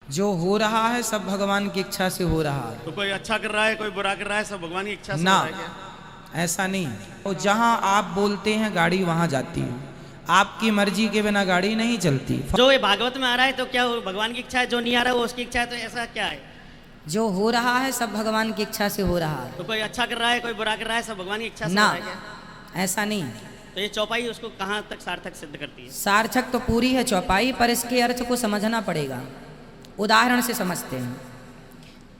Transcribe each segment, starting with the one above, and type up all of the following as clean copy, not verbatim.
जो हो रहा है सब भगवान की इच्छा से हो रहा है। तो कोई अच्छा कर रहा है, कोई बुरा कर रहा है, सब भगवान की इच्छा से ना, हो रहा है क्या? ऐसा नहीं। तो जहां आप बोलते हैं गाड़ी वहां जाती है, आपकी मर्जी के बिना गाड़ी नहीं चलती। जो ये भागवत में आ रहा है तो क्या वो भगवान की इच्छा है, जो नहीं आ रहा है वो उसकी इच्छा है, तो ऐसा क्या है? जो हो रहा है सब भगवान की इच्छा से हो रहा है। तो कोई अच्छा कर रहा है, कोई बुरा कर रहा है, सब भगवान की इच्छा से ना, हो रहा है क्या? ऐसा नहीं। तो ये चौपाई उसको कहाँ तक सार्थक सिद्ध करती है? सार्थक तो पूरी है चौपाई, पर इसके अर्थ को समझना पड़ेगा। उदाहरण से समझते हैं।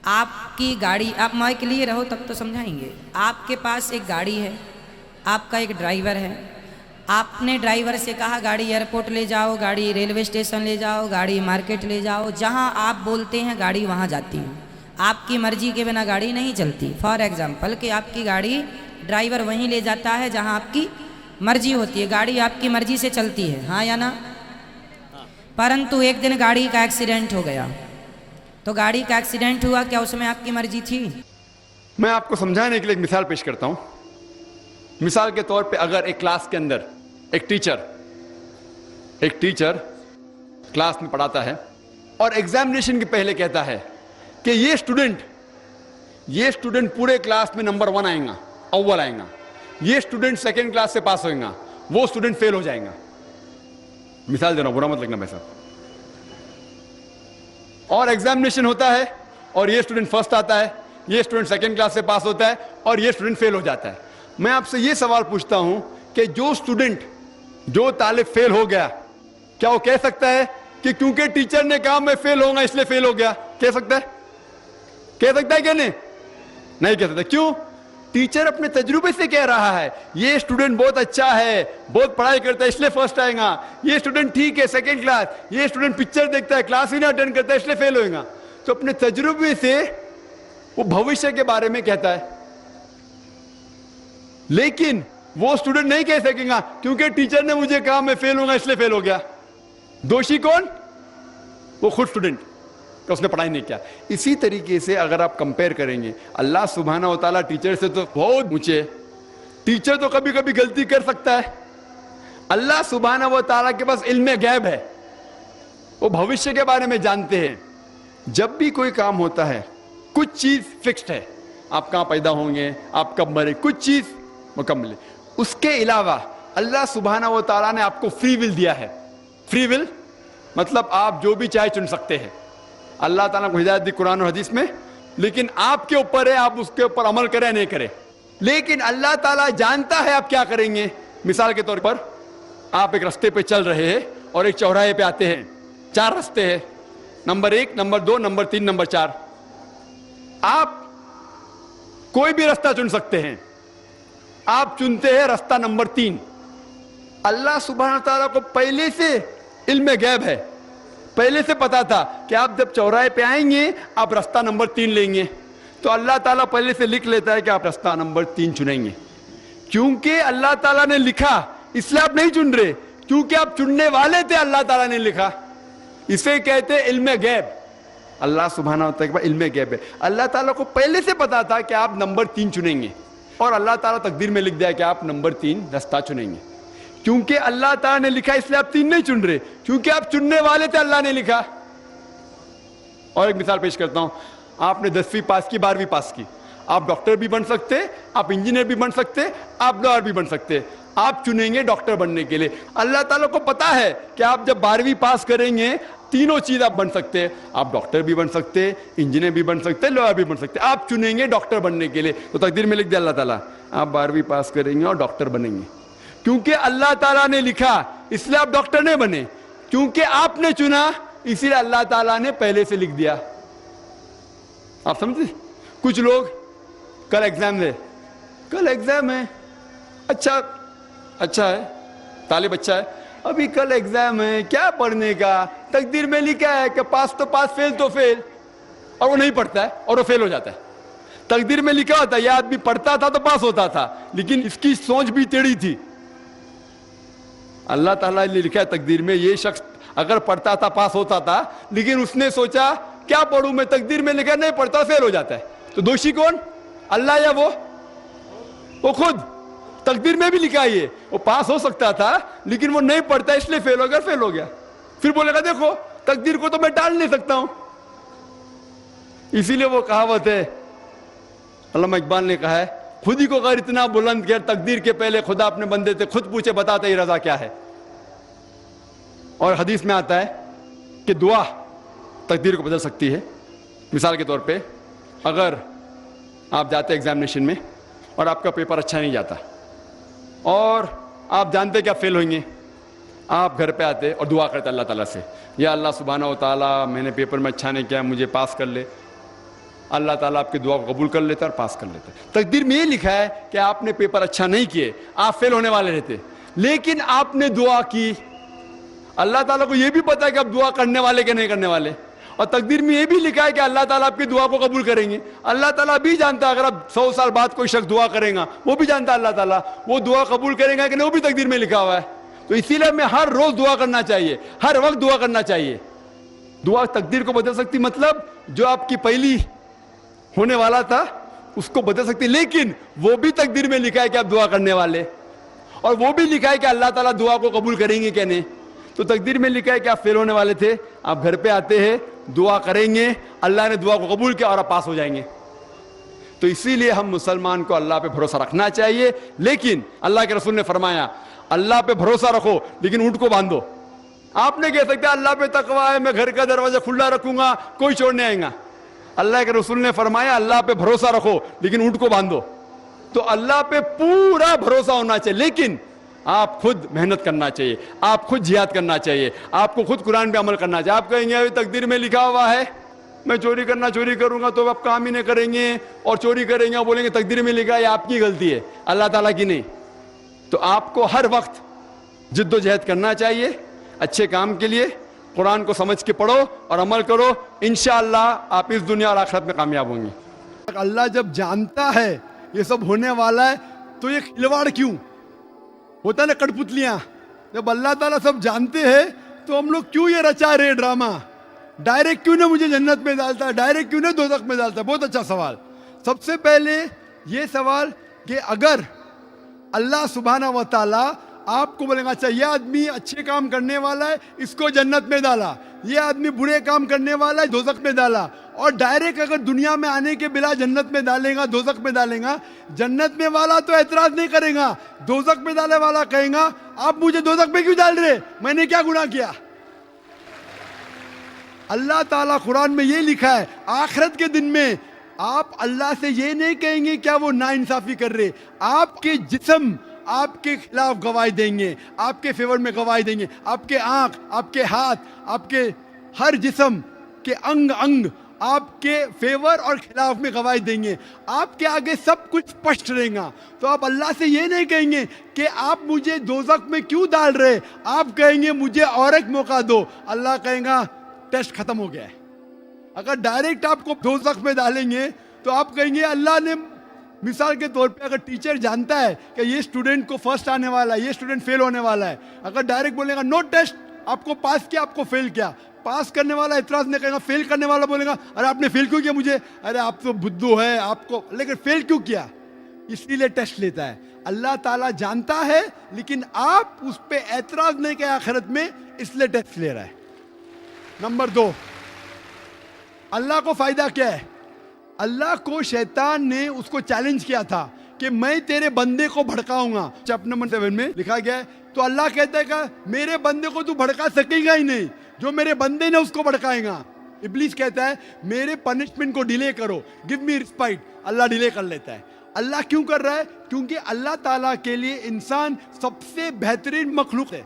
आपकी गाड़ी, आप माइक लिए रहो तब तो समझाएंगे। आपके पास एक गाड़ी है, आपका एक ड्राइवर है। आपने ड्राइवर से कहा गाड़ी एयरपोर्ट ले जाओ, गाड़ी रेलवे स्टेशन ले जाओ, गाड़ी मार्केट ले जाओ। जहां आप बोलते हैं गाड़ी वहां जाती है। आपकी मर्जी के बिना गाड़ी नहीं चलती। फॉर एग्जाम्पल कि आपकी गाड़ी ड्राइवर वहीं ले जाता है जहां आपकी मर्जी होती है, गाड़ी आपकी मर्जी से चलती है, हाँ या ना? परंतु एक दिन गाड़ी का एक्सीडेंट हो गया। तो गाड़ी का एक्सीडेंट हुआ, क्या उसमें आपकी मर्जी थी? मैं आपको समझाने के लिए एक मिसाल पेश करता हूं। मिसाल के तौर पे अगर एक क्लास के अंदर एक टीचर क्लास में पढ़ाता है और एग्जामिनेशन के पहले कहता है कि ये स्टूडेंट पूरे क्लास में नंबर 1 आएगा, अव्वल आएगा, ये स्टूडेंट सेकंड क्लास से पास होगा, वो स्टूडेंट फेल हो जाएगा। मिसाल दे रहा हूं, बुरा मत लगना भाई साहब। और एग्जामिनेशन होता है और ये स्टूडेंट फर्स्ट आता है, ये स्टूडेंट सेकंड क्लास से पास होता है और ये स्टूडेंट फेल हो जाता है। मैं आपसे ये सवाल पूछता हूं कि जो तालिब फेल हो गया, क्या वो कह सकता है कि क्योंकि टीचर ने कहा मैं फेल होऊंगा इसलिए फेल हो गया? कह सकता है क्या? नहीं कह सकता। क्यों? टीचर अपने तजुर्बे से कह रहा है ये स्टूडेंट बहुत अच्छा है, बहुत पढ़ाई करता है इसलिए फर्स्ट आएगा, ये स्टूडेंट ठीक है सेकंड क्लास, ये स्टूडेंट पिक्चर देखता है क्लास ही ना अटेंड करता है इसलिए फेल होएगा। तो अपने तजुर्बे से वो भविष्य के बारे में कहता है, लेकिन वो स्टूडेंट नहीं कह सकेगा क्योंकि टीचर ने मुझे कहा मैं फेल होऊंगा इसलिए फेल हो गया। दोषी कौन? वो खुद स्टूडेंट, तो उसने पढ़ाई नहीं किया। इसी तरीके से अगर आप कंपेयर करेंगे, अल्लाह सुब्हानहू व तआला टीचर से तो बहुत ऊंचे। टीचर तो कभी कभी गलती कर सकता है। अल्लाह सुब्हानहू व तआला के पास इल्म गैब है, वो भविष्य के बारे में जानते हैं। जब भी कोई काम होता है कुछ चीज फिक्स्ड है, आप कहां पैदा होंगे, आप कब मरे, कुछ चीज मुकम्मल है। उसके अलावा अल्लाह सुब्हानहू व तआला ने आपको फ्री विल दिया है। फ्री विल मतलब आप जो भी चाहे चुन सकते हैं। अल्लाह ताला को हिदायत दी कुरान और हदीस में, लेकिन आपके ऊपर है आप उसके ऊपर अमल करें नहीं करें। लेकिन अल्लाह ताला जानता है आप क्या करेंगे। मिसाल के तौर पर आप एक रास्ते पे चल रहे हैं और एक चौराहे पे आते हैं, 4 रास्ते हैं, नंबर 1, नंबर 2, नंबर 3, नंबर 4। आप कोई भी रास्ता चुन सकते हैं। आप चुनते हैं रास्ता नंबर 3। अल्लाह सुब्हानहू तआला को पहले से इल्म गैब है, पहले से पता था कि आप जब चौराहे पे आएंगे आप रास्ता नंबर 3 लेंगे। तो अल्लाह ताला पहले से लिख लेता है कि आप रास्ता नंबर 3 चुनेंगे। क्योंकि अल्लाह ताला ने लिखा इसलिए आप नहीं चुन रहे, क्योंकि आप चुनने वाले थे, अल्लाह ताला ने लिखा। इसे कहते हैं इल्म गैब। अल्लाह सुब्हानहू तआला के पास इल्म गैब है। अल्लाह ताला को पहले से पता था कि आप नंबर 3 चुनेंगे और अल्लाह ताला तकदीर में लिख दिया कि आप नंबर 3 रास्ता चुनेंगे। क्योंकि अल्लाह ताला ने लिखा इसलिए आप 3 नहीं चुन रहे, क्योंकि आप चुनने वाले थे, अल्लाह ने लिखा। और एक मिसाल पेश करता हूं। आपने 10वीं पास की, 12वीं पास की, आप डॉक्टर भी बन सकते, आप इंजीनियर भी बन सकते, आप लॉयर भी बन सकते। आप चुनेंगे डॉक्टर बनने के लिए। अल्लाह ताला को पता है कि आप जब 12वीं पास करेंगे तीनों चीज आप बन सकते हैं, आप डॉक्टर भी बन सकते, इंजीनियर भी बन सकते, लॉयर भी बन सकते। आप चुनेंगे डॉक्टर बनने के लिए, तो तकदीर में लिख दिया अल्लाह ताला आप 12वीं पास करेंगे और डॉक्टर बनेंगे। क्योंकि अल्लाह ताला ने लिखा इसलिए आप डॉक्टर नहीं बने, क्योंकि आपने चुना इसलिए अल्लाह ताला ने पहले से लिख दिया। आप समझे? कुछ लोग कल एग्जाम है, अच्छा है, तालिब अच्छा है, अभी कल एग्जाम है, क्या पढ़ने का? तकदीर में लिखा है कि पास तो पास, फेल तो फेल, और वो नहीं पढ़ता है और वो फेल हो जाता है। तकदीर में लिखा होता है यह आदमी पढ़ता था तो पास होता था, लेकिन इसकी सोच भी टेढ़ी थी। अल्लाह ताला ने लिखा है तकदीर में ये शख्स अगर पढ़ता था पास होता था, लेकिन उसने सोचा क्या पढ़ूं मैं, तकदीर में लिखा नहीं पढ़ता फेल हो जाता है। तो दोषी कौन? अल्लाह या वो खुद? तकदीर में भी लिखा है वो पास हो सकता था लेकिन वो नहीं पढ़ता इसलिए फेल हो गया। फिर बोलेगा देखो तकदीर को तो मैं टाल नहीं सकता हूं, اسی لیے وہ کہاوت ہے، علامہ اقبال نے کہا ہے، خود ہی کو غیر اتنا بلند کر، تقدیر کے پہلے خدا اپنے بندے سے خود پوچھے بتا تیری رضا کیا ہے۔ اور حدیث میں آتا ہے کہ دعا تقدیر کو بدل سکتی ہے۔ مثال کے طور پہ اگر آپ جاتے ایگزامینیشن میں اور آپ کا پیپر اچھا نہیں جاتا اور آپ جانتے کہ آپ فیل ہوئیں گے، آپ گھر پہ آتے اور دعا کرتے اللہ تعالیٰ سے، یا اللہ سبحانہ و تعالیٰ میں نے پیپر میں اچھا نہیں کیا، مجھے پاس کر لے۔ اللہ تعالیٰ آپ کی دعا کو قبول کر لیتا ہے اور پاس کر لیتا ہے۔ تقدیر میں یہ لکھا ہے کہ آپ نے پیپر اچھا نہیں کیے، آپ فیل ہونے والے رہتے، لیکن آپ نے دعا کی۔ اللہ تعالیٰ کو یہ بھی پتا ہے کہ آپ دعا کرنے والے کہ نہیں کرنے والے، اور تقدیر میں یہ بھی لکھا ہے کہ اللہ تعالیٰ آپ کی دعا کو قبول کریں گے۔ اللہ تعالیٰ بھی جانتا ہے اگر آپ 100 سال بعد کوئی شخص دعا کرے گا، وہ بھی جانتا ہے اللہ تعالیٰ وہ دعا قبول کرے گا کہ نہیں، وہ بھی تقدیر میں لکھا ہوا ہے۔ تو اسی لیے ہمیں ہر روز دعا کرنا چاہیے، ہر وقت دعا کرنا چاہیے۔ دعا تقدیر کو بدل سکتی، مطلب جو آپ کی پہلی ہونے والا تھا اس کو بدل سکتی، لیکن وہ بھی تقدیر میں لکھا ہے کہ آپ دعا کرنے والے، اور وہ بھی لکھا ہے کہ اللہ تعالیٰ دعا کو قبول کریں گے کہ نہیں۔ تو تقدیر میں لکھا ہے کہ آپ فیل ہونے والے تھے، آپ گھر پہ آتے ہیں، دعا کریں گے، اللہ نے دعا کو قبول کیا اور آپ پاس ہو جائیں گے۔ تو اسی لیے ہم مسلمان کو اللہ پہ بھروسہ رکھنا چاہیے، لیکن اللہ کے رسول نے فرمایا اللہ پہ بھروسہ رکھو لیکن اونٹ کو باندھو۔ آپ نے کہہ سکتے اللہ پہ تقویٰ ہے، میں گھر کا دروازہ کھلا رکھوں گا، کوئی چور نہیں آئے گا۔ اللہ کے رسول نے فرمایا اللہ پہ بھروسہ رکھو لیکن اونٹ کو باندھو۔ تو اللہ پہ پورا بھروسہ ہونا چاہیے، لیکن آپ خود محنت کرنا چاہیے، آپ خود جہاد کرنا چاہیے، آپ کو خود قرآن پہ عمل کرنا چاہیے۔ آپ کہیں گے ابھی تقدیر میں لکھا ہوا ہے میں چوری کروں گا، تو آپ کام ہی نہیں کریں گے اور چوری کریں گے اور بولیں گے تقدیر میں لکھا ہے، آپ کی غلطی ہے، اللہ تعالیٰ کی نہیں۔ تو آپ کو ہر وقت جد و جہد کرنا چاہیے اچھے کام کے لیے۔ قرآن کو سمجھ کے پڑھو اور عمل کرو، انشاءاللہ آپ اس دنیا اور آخرت میں کامیاب ہوں گے۔ اللہ جب جانتا ہے یہ سب ہونے والا ہے تو یہ کھلواڑ کیوں ہوتا ہے نا، کٹپتلیاں؟ جب اللہ تعالیٰ سب جانتے ہیں تو ہم لوگ کیوں یہ رچا رہے ڈرامہ؟ ڈائریکٹ کیوں نہ مجھے جنت میں ڈالتا ہے، ڈائریکٹ کیوں نہ دوزخ میں ڈالتا ہے؟ بہت اچھا سوال۔ سب سے پہلے یہ سوال کہ اگر اللہ سبحانہ و تعالیٰ آپ کو بولے گا اچھا یہ آدمی اچھے کام کرنے والا ہے اس کو جنت میں ڈالا، یہ آدمی برے کام کرنے والا ہے دوزخ میں ڈالا، اور ڈائریکٹ اگر دنیا میں آنے کے بلا جنت میں ڈالے گا دوزخ میں ڈالے گا، جنت میں والا تو اعتراض نہیں کرے گا، دوزخ میں ڈالے والا کہے گا آپ مجھے دوزخ میں کیوں ڈال رہے، میں نے کیا گناہ کیا؟ اللہ تعالیٰ قرآن میں یہ لکھا ہے آخرت کے دن میں آپ اللہ سے یہ نہیں کہیں گے کیا وہ ناانصافی کر رہے، آپ کے جسم آپ کے خلاف گواہی دیں گے، آپ کے فیور میں گواہی دیں گے، آپ کے آنکھ، آپ کے ہاتھ، آپ کے ہر جسم کے انگ آپ کے فیور اور خلاف میں گواہی دیں گے، آپ کے آگے سب کچھ اسپشٹ رہے گا۔ تو آپ اللہ سے یہ نہیں کہیں گے کہ آپ مجھے دوزخ میں کیوں ڈال رہے، آپ کہیں گے مجھے اور ایک موقع دو، اللہ کہے گا ٹیسٹ ختم ہو گیا ہے۔ اگر ڈائریکٹ آپ کو دوزخ میں ڈالیں گے تو آپ کہیں گے اللہ نے، مثال کے طور پہ اگر ٹیچر جانتا ہے کہ یہ اسٹوڈنٹ کو فرسٹ آنے والا ہے، یہ اسٹوڈنٹ فیل ہونے والا ہے، اگر ڈائریکٹ بولے گا نو ٹیسٹ، آپ کو پاس کیا آپ کو فیل کیا، پاس کرنے والا اعتراض نہیں کرے گا، فیل کرنے والا بولے گا ارے آپ نے فیل کیوں کیا مجھے، ارے آپ تو بدھو ہے آپ کو، لیکن فیل کیوں کیا؟ اس لیے ٹیسٹ لیتا ہے۔ اللہ تعالیٰ جانتا ہے لیکن آپ اس پہ اعتراض نہیں کیا آخرت میں، اس لیے ٹیسٹ لے رہا ہے۔ نمبر 2، اللہ کو فائدہ کیا ہے؟ اللہ کو شیطان نے اس کو چیلنج کیا تھا کہ میں تیرے بندے کو بھڑکاؤں گا، چیپٹر نمبر 7 میں لکھا گیا ہے۔ تو اللہ کہتا ہے کہ میرے بندے کو تو بھڑکا سکے گا ہی نہیں، جو میرے بندے نے اس کو بھڑکائے گا۔ ابلیس کہتا ہے میرے پنشمنٹ کو ڈیلے کرو، گیو می رسپائٹ، اللہ ڈیلے کر لیتا ہے۔ اللہ کیوں کر رہا ہے؟ کیونکہ اللہ تعالیٰ کے لیے انسان سب سے بہترین مخلوق ہے،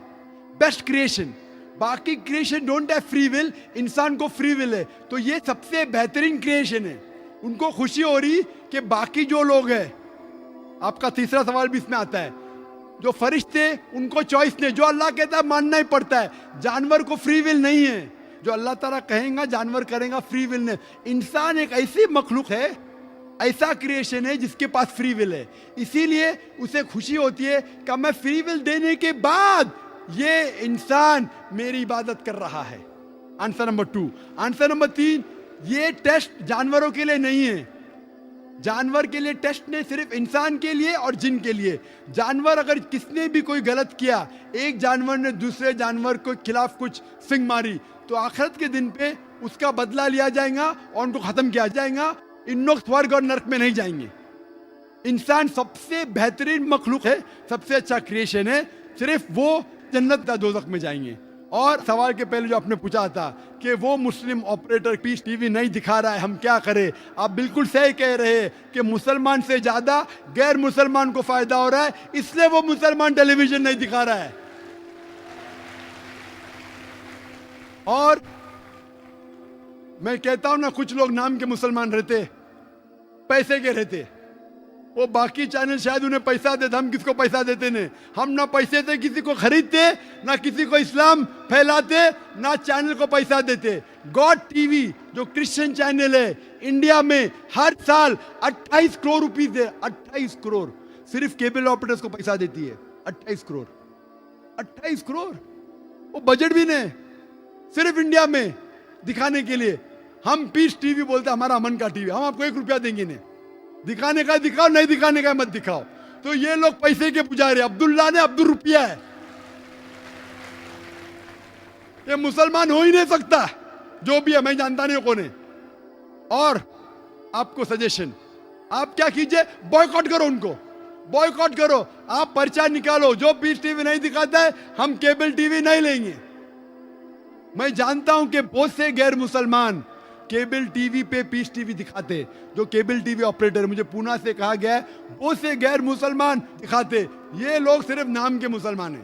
بیسٹ کریشن۔ باقی creation don't have free will, انسان کو فری ول ہے، تو یہ سب سے بہترین کریشن ہے۔ ان کو خوشی ہو رہی کہ باقی جو لوگ ہیں، آپ کا تیسرا سوال بھی اس میں آتا ہے، جو فرشتے ان کو چوائس نہیں، جو اللہ کہتا ہے ماننا ہی پڑتا ہے۔ جانور کو فری ول نہیں ہے، جو اللہ تعالیٰ کہیں گا جانور کریں گا، فری ول نہیں۔ انسان ایک ایسی مخلوق ہے، ایسا کریشن ہے جس کے پاس فری ول ہے، اسی لیے اسے خوشی ہوتی ہے کہ میں فری ول دینے کے بعد یہ انسان میری عبادت کر رہا ہے۔ Answer number 2۔ آنسر نمبر 3، یہ ٹیسٹ جانوروں کے لیے نہیں ہے، جانور کے لیے ٹیسٹ نہیں، صرف انسان کے لیے اور جن کے لیے۔ جانور اگر کس نے بھی کوئی غلط کیا، ایک جانور نے دوسرے جانور کے خلاف کچھ سنگ ماری، تو آخرت کے دن پہ اس کا بدلہ لیا جائے گا اور ان کو ختم کیا جائے گا. ان لوگ سورگ اور نرک میں نہیں جائیں گے. انسان سب سے بہترین مخلوق ہے, سب سے اچھا کریشن ہے, صرف وہ جنت یا دوزخ میں جائیں گے. اور سوال کے پہلے جو آپ نے پوچھا تھا کہ وہ مسلم آپریٹر پیس ٹی وی نہیں دکھا رہا ہے, ہم کیا کریں؟ آپ بالکل صحیح کہہ رہے ہیں کہ مسلمان سے زیادہ غیر مسلمان کو فائدہ ہو رہا ہے, اس لیے وہ مسلمان ٹیلی ویژن نہیں دکھا رہا ہے. اور میں کہتا ہوں نا, کچھ لوگ نام کے مسلمان رہتے, پیسے کے رہتے. وہ باقی چینل شاید انہیں پیسہ دیتے, ہم کس کو پیسہ دیتے نہیں. ہم نہ پیسے سے کسی کو خریدتے, نہ کسی کو اسلام پھیلاتے, نہ چینل کو پیسہ دیتے. گاڈ ٹی وی جو کرسچن چینل ہے انڈیا میں ہر سال 28 کروڑ روپیز ہے, 28 کروڑ صرف کیبل آپریٹرز کو پیسہ دیتی ہے. 28 کروڑ, 28 کروڑ وہ بجٹ بھی نہیں صرف انڈیا میں دکھانے کے لیے. ہم پیس ٹی وی بولتے ہیں ہمارا امن کا ٹی وی, ہم آپ کو 1 روپیہ دیں گے نہیں. دکھانے کا دکھاؤ, نہیں دکھانے کا مت دکھاؤ. تو یہ لوگ پیسے کے پجاری. عبداللہ نے عبد الروپیہ ہے, یہ مسلمان ہو ہی نہیں سکتا. جو بھی ہے میں جانتا نہیں کون ہے. اور آپ کو سجیشن, آپ کیا کیجئے, بوائیکاٹ کرو ان کو, بوائیکاٹ کرو. آپ پرچہ نکالو, جو پیس ٹی وی نہیں دکھاتا ہے ہم کیبل ٹی وی نہیں لیں گے. میں جانتا ہوں کہ بہت سے غیر مسلمان کیبل ٹی وی پہ پیس ٹی وی دکھاتے, جو کیبل ٹی وی آپریٹر, مجھے پونا سے کہا گیا ہے بہت سے غیر مسلمان دکھاتے. یہ لوگ صرف نام کے مسلمان ہیں.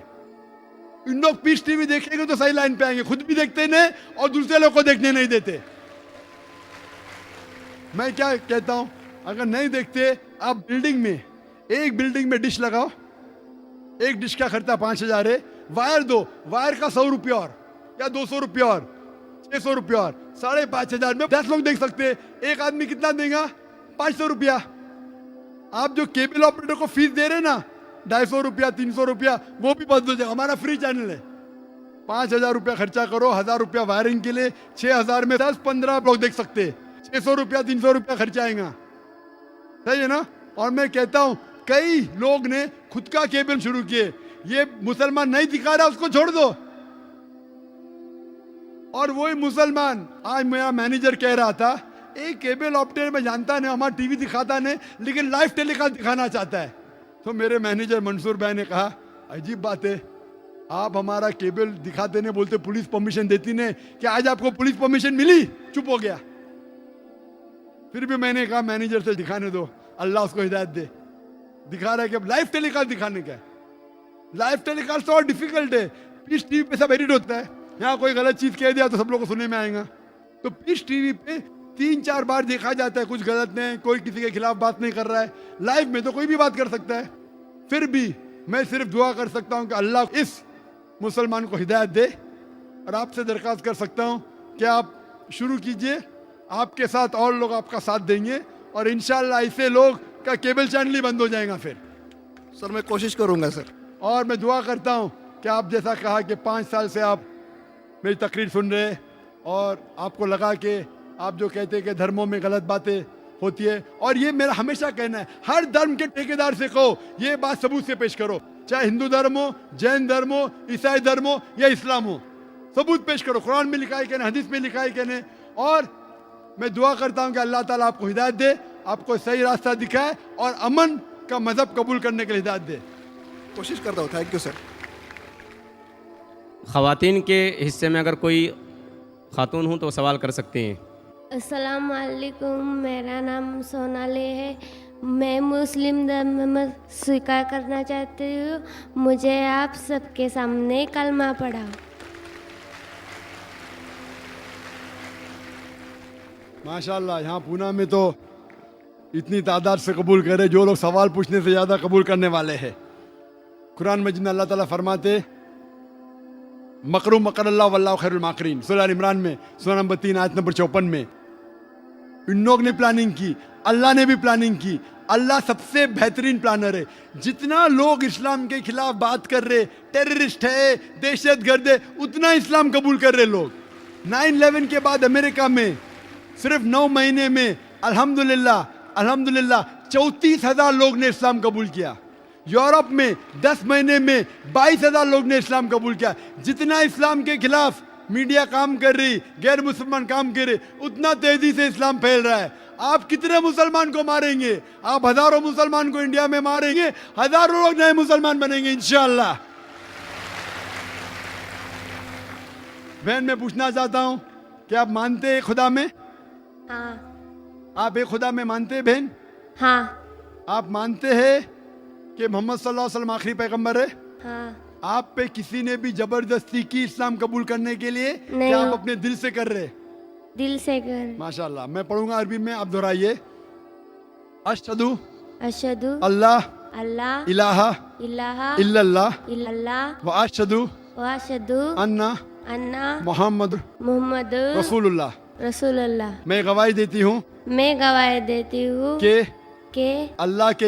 ان لوگ پیس ٹی وی دیکھیں گے تو صحیح لائن پہ آئیں گے, خود بھی دیکھتے نہیں اور دوسرے لوگ کو دیکھنے نہیں دیتے. میں کیا کہتا ہوں, اگر نہیں دیکھتے آپ بلڈنگ میں, ایک بلڈنگ میں ڈش لگاؤ, ایک ڈش کا خرچہ 5,000 ہے, وائر دو, وائر کا 100 روپیہ اور یا 200 روپیہ اور 600 روپیہ اور 5,500 میں 10 لوگ دیکھ سکتے. ایک آدمی کتنا دے گا, 500 روپیہ. آپ جو کیبل آپریٹر کو فیس دے رہے نا 250 روپیہ 300 روپیہ, وہ بھی بدل جائے. ہمارا فری چینل ہے. 5,000 روپیہ خرچہ کرو, 1,000 روپیہ وائرنگ کے لیے, 6,000 میں 10-15 لوگ دیکھ سکتے. 600 روپیہ 300 روپیہ خرچہ آئے گا, صحیح ہے نا. اور میں کہتا ہوں کئی لوگ نے خود کا کیبل شروع کیے. یہ مسلمان نہیں دکھا رہا, اس کو چھوڑ دو. اور وہی مسلمان, آج میرا مینیجر کہہ رہا تھا ایک کیبل آپریٹر میں جانتا نہیں, ہمارا ٹی وی دکھاتا نہیں لیکن لائیو ٹیلی کاسٹ دکھانا چاہتا ہے. تو میرے مینیجر منصور بھائی نے کہا عجیب بات ہے, آپ ہمارا کیبل دکھاتے نہیں, بولتے پولیس پرمیشن دیتی نہیں, کہ آج آپ کو پولیس پرمیشن ملی؟ چپ ہو گیا. پھر بھی میں نے کہا مینیجر سے دکھانے دو, اللہ اس کو ہدایت دے. دکھا رہا ہے کہ لائیو ٹیلی کاسٹ دکھانے کا ہے. لائیو ٹیلی کاسٹ تو اور ڈیفیکلٹ ہے. پیس ٹی وی پہ سب ایڈٹ ہوتا ہے, یہاں کوئی غلط چیز کہہ دیا تو سب لوگوں کو سننے میں آئے گا. تو پیس ٹی وی پہ 3-4 بار دیکھا جاتا ہے, کچھ غلط نہیں, کوئی کسی کے خلاف بات نہیں کر رہا ہے. لائیو میں تو کوئی بھی بات کر سکتا ہے. پھر بھی میں صرف دعا کر سکتا ہوں کہ اللہ اس مسلمان کو ہدایت دے, اور آپ سے درخواست کر سکتا ہوں کہ آپ شروع کیجئے, آپ کے ساتھ اور لوگ آپ کا ساتھ دیں گے, اور انشاءاللہ ایسے لوگ کا کیبل چینل ہی بند ہو جائے گا. پھر سر میں کوشش کروں گا سر. اور میں دعا کرتا ہوں کہ آپ جیسا کہا کہ 5 سال سے آپ میری تقریر سن رہے, اور آپ کو لگا کہ آپ جو کہتے ہیں کہ دھرموں میں غلط باتیں ہوتی ہے, اور یہ میرا ہمیشہ کہنا ہے, ہر دھرم کے ٹھیکیدار سے کہو یہ بات ثبوت سے پیش کرو, چاہے ہندو دھرم ہو, جین دھرم ہو, عیسائی دھرم ہو یا اسلام ہو, ثبوت پیش کرو. قرآن میں لکھا ہے کہ نہیں, حدیث میں لکھا ہے کہ نہیں. اور میں دعا کرتا ہوں کہ اللہ تعالیٰ آپ کو ہدایت دے, آپ کو صحیح راستہ دکھائے, اور امن کا مذہب قبول کرنے کے لیے ہدایت دے. کوشش کرتا ہوں. Thank you sir. خواتین کے حصے میں اگر کوئی خاتون ہوں تو سوال کر سکتے ہیں. السلام علیکم, میرا نام سونالی ہے, میں مسلم دھرم میں سویکار کرنا چاہتی ہوں. مجھے آپ سب کے سامنے کلمہ پڑھاؤ. ماشاءاللہ یہاں پونا میں تو اتنی تعداد سے قبول کرے, جو لوگ سوال پوچھنے سے زیادہ قبول کرنے والے ہیں. قرآن مجید میں اللہ تعالیٰ فرماتے مکرو مکر اللہ واللہ خیر الماکرین, سورہ عمران میں سورہ نمبر 3 آیت نمبر 54 میں. ان لوگ نے پلاننگ کی, اللہ نے بھی پلاننگ کی. اللہ سب سے بہترین پلانر ہے. جتنا لوگ اسلام کے خلاف بات کر رہے, ٹیررسٹ ہے, دہشت گرد ہے, اتنا اسلام قبول کر رہے لوگ. 9/11 کے بعد امریکہ میں صرف 9 مہینے میں الحمدللہ 34,000 لوگ نے اسلام قبول کیا. یورپ میں 10 مہینے میں 22,000 لوگ نے اسلام قبول کیا. جتنا اسلام کے خلاف मीडिया काम कर रही, गैर मुसलमान काम कर रहे, उतना तेजी से इस्लाम फैल रहा है। आप कितने मुसलमान को मारेंगे? आप हजारों मुसलमान को इंडिया में मारेंगे, हजारों लोग नए मुसलमान बनेंगे इंशाअल्लाह। बहन मैं पूछना चाहता हूं कि आप मानते हैं खुदा में? हाँ आप एक खुदा में मानते हैं बहन? हाँ आप मानते हैं कि मोहम्मद सल्लल्लाहु अलैहि वसल्लम आखिरी पैगंबर है? हाँ। आप पे किसी ने भी जबरदस्ती की इस्लाम कबूल करने के लिए? नहीं। क्या आप अपने दिल से कर रहे? दिल से कर। माशाल्लाह। मैं पढ़ूंगा अरबी में, आप दोहराइए। अशहदु अशहदु अल्लाह अल्लाह इलाहा इलाहा इल्लल्लाह इल्लल्लाह व अशहदु व अशहदु अन्ना अन्ना मोहम्मद मोहम्मद रसूलुल्लाह। रसूलुल्लाह। मैं गवाही देती हूँ मैं गवाही देती हूँ कि अल्लाह के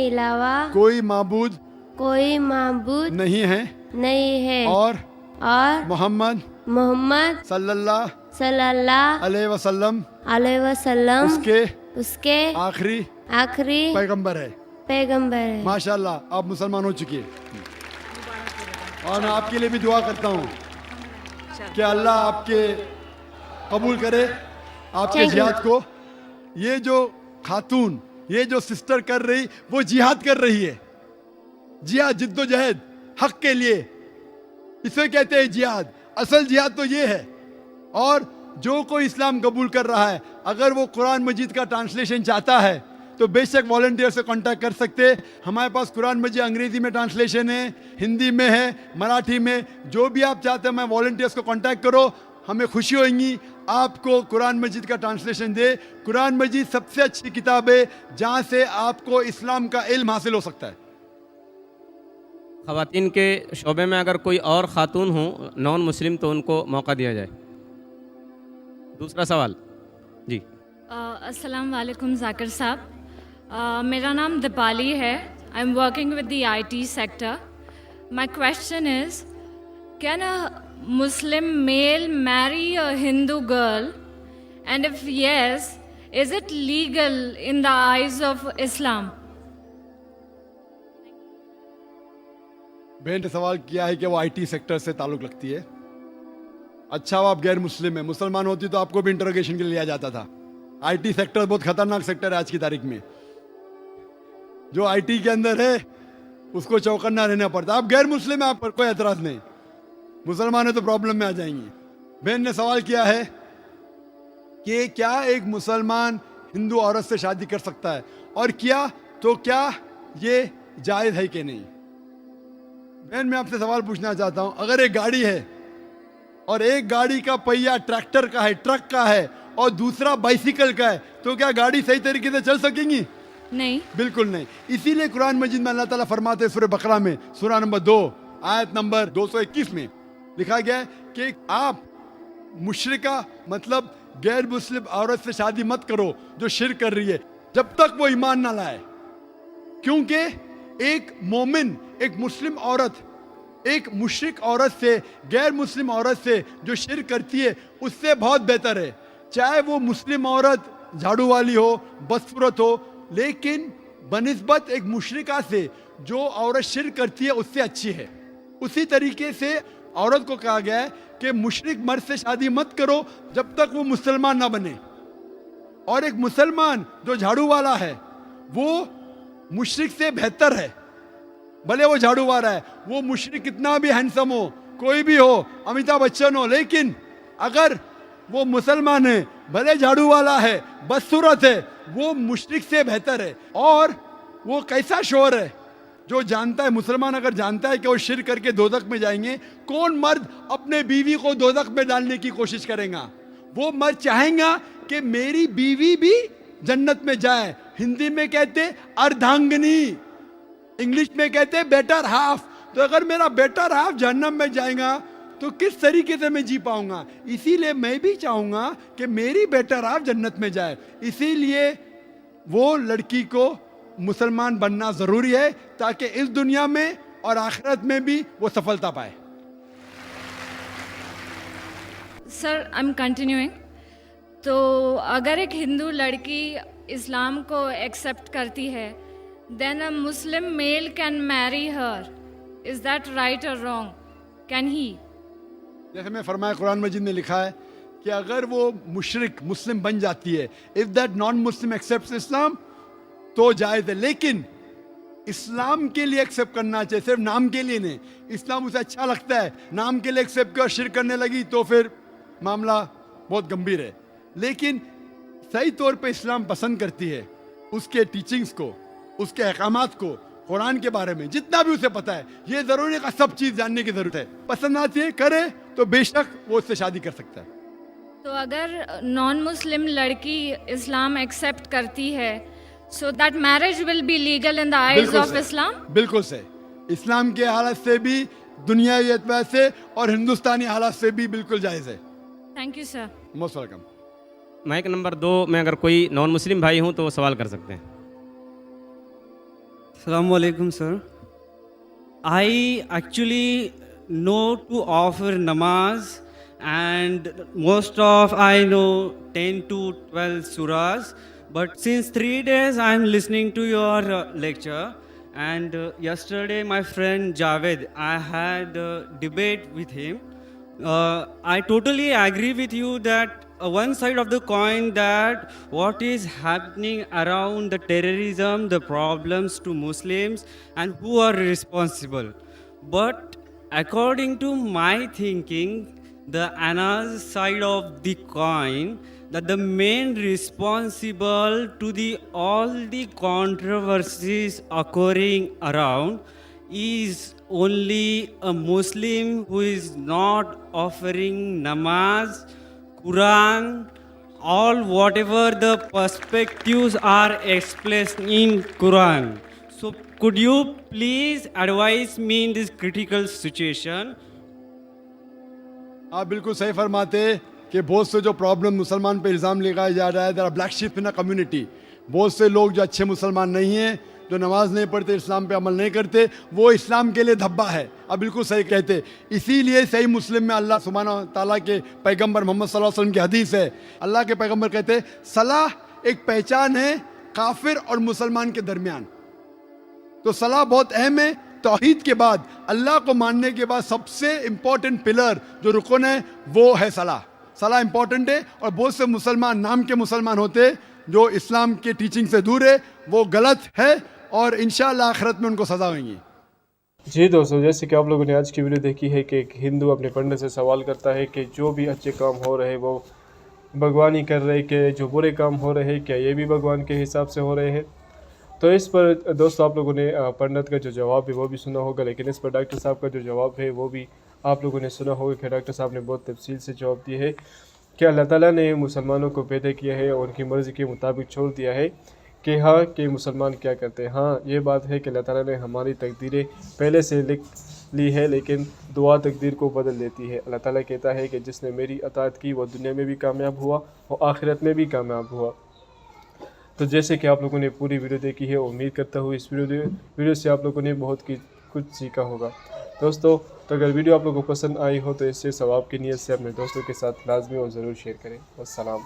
अलावा कोई माबूद कोई माबूद नहीं है और मोहम्मद सल्लल्लाहु अलैहि वसल्लम उसके आखिरी पैगंबर है। है। माशाल्लाह आप मुसलमान हो चुकी है। और मैं आपके लिए भी दुआ करता हूँ कि अल्लाह आपके कबूल करे आपके Thank you. जिहाद को। ये जो खातून, ये जो सिस्टर कर रही, वो जिहाद कर रही है। जिहाद, जिद्दोजहद हक के लिए, इसे कहते हैं जिहाद। असल जिहाद तो ये है। और जो कोई इस्लाम कबूल कर रहा है, अगर वो कुरान मजीद का ट्रांसलेशन चाहता है तो बेशक वॉलंटियर से कांटेक्ट कर सकते हैं। हमारे पास कुरान मजीद अंग्रेजी में ट्रांसलेशन है, हिंदी में है, मराठी में, जो भी आप चाहते हैं। मैं वॉलंटियर्स को कांटेक्ट करो, हमें खुशी होगी आपको कुरान मजीद का ट्रांसलेशन दे। कुरान मजीद सबसे अच्छी किताब है जहाँ से आपको इस्लाम का इल्म हासिल हो सकता है। ख़वातीन के शोबे में अगर कोई और ख़ातून हो नॉन मुस्लिम तो उनको मौका दिया जाए। दूसरा सवाल जी। अस्सलाम वालेकुम ज़ाकिर साहब, मेरा नाम दीपाली है। I am working with the IT sector. My question is, can a Muslim male marry a Hindu girl, and if yes, is it legal in the eyes of Islam? बहन ने सवाल किया है कि वो IT सेक्टर से ताल्लुक़ रखती है। अच्छा, वो आप गैर मुस्लिम है, मुसलमान होती तो आपको भी इंटरोगेशन के लिए लिया जाता था। IT सेक्टर बहुत खतरनाक सेक्टर है आज की तारीख में। जो IT के अंदर है उसको चौकन्ना रहना पड़ता है। आप गैर मुस्लिम है, आप पर कोई एतराज़ नहीं, मुसलमान है तो प्रॉब्लम में आ जाएंगे। बहन ने सवाल किया है कि क्या एक मुसलमान हिंदू औरत से शादी कर सकता है, और किया तो क्या ये जायज़ है कि नहीं। बहन मैं आपसे सवाल पूछना चाहता हूं, अगर एक गाड़ी है और एक गाड़ी का पहिया ट्रैक्टर का है, ट्रक का है, और दूसरा बाइसिकल का है, तो क्या गाड़ी सही तरीके से चल सकेंगी? नहीं, बिल्कुल नहीं। इसीलिए कुरान मजीद में अल्लाह ताला फरमाते हैं, सूरह बकरा में सूरा नंबर 2 आयत नंबर 221 में लिखा गया है कि आप मुशरिका मतलब गैर मुस्लिम औरत से शादी मत करो जो शिर्क कर रही है, जब तक वो ईमान ना लाए। क्योंकि एक मोमिन, एक मुस्लिम औरत, एक मुशरिक औरत से, गैर मुस्लिम औरत से जो शिर्क करती है उससे बहुत बेहतर है। चाहे वो मुस्लिम औरत झाड़ू वाली हो, बदसूरत हो, लेकिन बनिस्बत एक मुशरिका से जो औरत शिर्क करती है उससे अच्छी है। उसी तरीके से औरत को कहा गया है कि मुशरिक मर्द से शादी मत करो जब तक वो मुसलमान ना बने। और एक मुसलमान जो झाड़ू वाला है वो मुशरिक से बेहतर है। भले वो झाड़ू वाला है, वो मुशरिक कितना भी हैंडसम हो, कोई भी हो, अमिताभ बच्चन हो, लेकिन अगर वो मुसलमान है, भले झाड़ू वाला है, बदसूरत है, वो मुशरिक से बेहतर है। और वो कैसा शोर है जो जानता है, मुसलमान अगर जानता है कि वो शिर्क करके दोज़ख में जाएंगे, कौन मर्द अपने बीवी को दोज़ख में डालने की कोशिश करेगा? वो मर्द चाहेगा कि मेरी बीवी भी जन्नत में जाए। हिंदी में कहते अर्धांगिनी, इंग्लिश में कहते बेटर हाफ। तो अगर मेरा बेटर हाफ जहन्नम में जाएगा तो किस तरीके से मैं जी पाऊंगा? इसीलिए मैं भी चाहूंगा कि मेरी बेटर हाफ जन्नत में जाए। इसीलिए वो लड़की को मुसलमान बनना जरूरी है ताकि इस दुनिया में और आखिरत में भी वो सफलता पाए। Sir I am continuing. तो अगर एक हिंदू लड़की इस्लाम को एक्सेप्ट करती है, then a Muslim male can marry her, is that right और रॉन्ग? Can he? जैसे मैं फरमाया कुरान मजीद में लिखा है कि अगर वो मुशरिक मुस्लिम बन जाती है, if that non Muslim accept Islam तो जायज़ है, लेकिन इस्लाम के लिए एक्सेप्ट करना चाहिए, सिर्फ नाम के लिए नहीं। इस्लाम उसे अच्छा लगता है, नाम के लिए एक्सेप्ट कर शिरक करने लगी तो फिर मामला बहुत गंभीर है। लेकिन सही तौर पे इस्लाम पसंद करती है उसके टीचिंग्स को, उसके अहकामात को, कुरान के बारे में जितना भी उसे पता है। ये ज़रूरी है कि सब चीज़ जानने की ज़रूरत है। पसंद आती है करे तो बेशक वो उससे शादी कर सकता है। तो अगर नॉन मुस्लिम लड़की इस्लाम एक्सेप्ट करती है, so that marriage will be legal in the eyes of Islam? बिल्कुल से इस्लाम के हालत से भी, दुनियावी एतबार से और हिंदुस्तानी हालत से भी बिल्कुल जायज़ है। Thank you sir. Most welcome. Mic number 2 में अगर कोई नॉन मुस्लिम भाई हूँ तो वो सवाल कर सकते हैं। Assalamu alaikum, sir. I actually know to offer namaz, and most of I know 10 to 12 surahs. But since 3 days I am listening to your lecture, and yesterday my friend Javed, I had a debate with him. I totally agree with you that one side of the coin, that what is happening around the terrorism, the problems to Muslims, and who are responsible. But according to my thinking, the another side of the coin, that the main responsible to all the controversies occurring around is only a Muslim who is not offering namaz, Quran, all whatever the perspectives are expressed in Quran. So could you please advise me in this critical situation? आप बिल्कुल सही फरमाते कि बहुत से जो problem मुसलमान पे इल्ज़ाम लगाया जा रहा है, there are black sheep in a community. बहुत से लोग जो अच्छे मुसलमान नहीं हैं, जो नमाज नहीं पढ़ते, इस्लाम पे अमल नहीं करते, वो इस्लाम के लिए धब्बा है। आप बिल्कुल सही कहते। इसीलिए सही मुस्लिम में अल्लाह सुब्हानहू ताला के पैगंबर मोहम्मद सल्लल्लाहु अलैहि वसल्लम की हदीस है, अल्लाह के पैगंबर कहते हैं सलाह एक पहचान है काफिर और मुसलमान के दरमियान। तो सलाह बहुत अहम है। तौहीद के बाद, अल्लाह को मानने के बाद सबसे इम्पोर्टेंट पिलर जो रुकन है वो है सलाह। सलाह इम्पोर्टेंट है, और बहुत से मुसलमान नाम के मुसलमान होते जो इस्लाम के टीचिंग से दूर है, वो गलत है और इंशाअल्लाह आखिरत में उनको सज़ा होगी। जी दोस्तों, जैसे कि आप लोगों ने आज की वीडियो देखी है कि एक हिंदू अपने पंडित से सवाल करता है कि जो भी अच्छे काम हो रहे वो भगवान ही कर रहे, कि जो बुरे काम हो रहे क्या ये भी भगवान के हिसाब से हो रहे हैं। तो इस पर दोस्तों आप लोगों ने पंडित का जो जवाब है वो भी सुना होगा, लेकिन इस पर डॉक्टर साहब का जो जवाब है वो भी आप लोगों ने सुना होगा कि डॉक्टर साहब ने बहुत तफसील से जवाब दिया है कि अल्लाह ताला ने मुसलमानों को पैदा किया है और उनकी मर्ज़ी के मुताबिक छोड़ दिया है कि हाँ कि मुसलमान क्या करते हैं। हाँ, ये बात है कि अल्लाह ताला ने हमारी तकदीरें पहले से लिख ली है, लेकिन दुआ तकदीर को बदल देती है। अल्लाह ताला कहता है कि जिसने मेरी अताअत की वो दुनिया में भी कामयाब हुआ और आखिरत में भी कामयाब हुआ। तो जैसे कि आप लोगों ने पूरी वीडियो देखी है, उम्मीद करता हूँ इस वीडियो से आप लोगों ने बहुत कुछ सीखा होगा। दोस्तों, तो अगर वीडियो आप लोगों को पसंद आई हो तो इससे सवाब की नीयत से अपने दोस्तों के साथ लाजमी और ज़रूर शेयर करें। अस्सलाम।